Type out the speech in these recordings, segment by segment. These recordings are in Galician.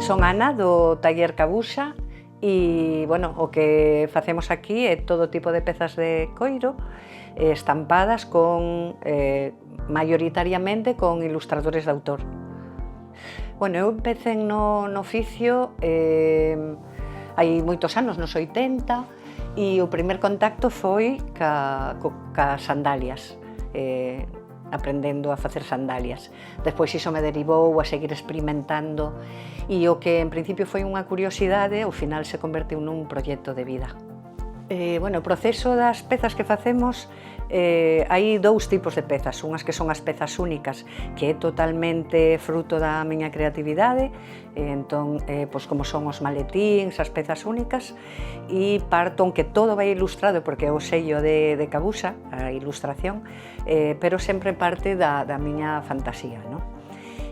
Son Ana, do taller Cabusa, e, bueno, o que facemos aquí é todo tipo de pezas de coiro, estampadas maioritariamente con ilustradores de autor. Bueno, eu empecé no oficio hai moitos anos, nos 80, e o primer contacto foi ca sandalias, aprendendo a facer sandalias. Despois iso me derivou a seguir experimentando, e o que en principio foi unha curiosidade, ao final se convertiu nun proxecto de vida. Bueno, o proceso das pezas que facemos, hai dous tipos de pezas, unhas que son as pezas únicas, que é totalmente fruto da miña creatividade, entón, pois como son os maletíns, as pezas únicas, e parto, aunque todo vai ilustrado, porque é o sello de Cabusa, a ilustración, pero sempre parte da miña fantasía, non?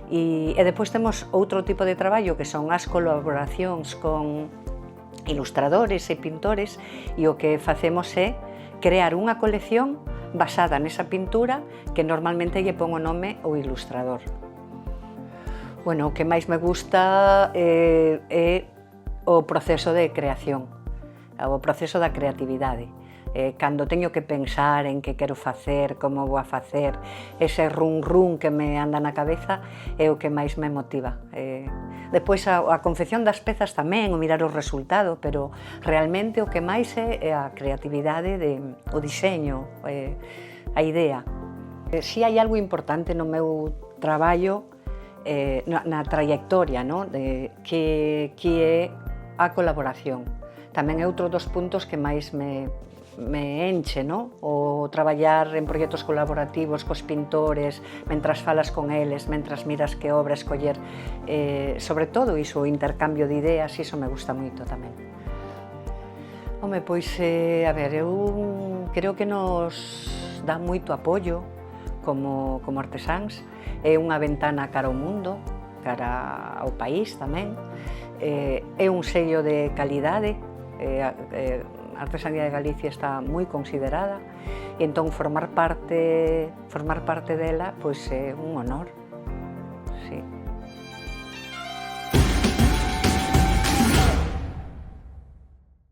E depois temos outro tipo de traballo, que son as colaboracións con ilustradores e pintores, e o que facemos é crear unha colección basada nesa pintura que normalmente lle pon o nome o ilustrador. Bueno, o que máis me gusta é o proceso de creación, o proceso da creatividade. Cando teño que pensar en que quero facer, como vou a facer, ese run que me anda na cabeza é o que máis me motiva. Despois a confección das pezas tamén, o mirar o resultado, pero realmente o que máis é a creatividade, o diseño, a idea. Si hai algo importante no meu traballo, na trayectoria, que é a colaboración. Tamén é outro dos puntos que máis me enche, o traballar en proxectos colaborativos cos pintores, mentras falas con eles, mentras miras que obra escoller, sobre todo iso, o intercambio de ideas, iso me gusta moito tamén. Home, pois, a ver, eu creo que nos dá moito apoio como artesáns, é unha ventana cara ao mundo, cara ao país tamén, é un sello de calidade, a artesanía de Galicia está moi considerada, e entón formar parte dela pois é un honor, sí.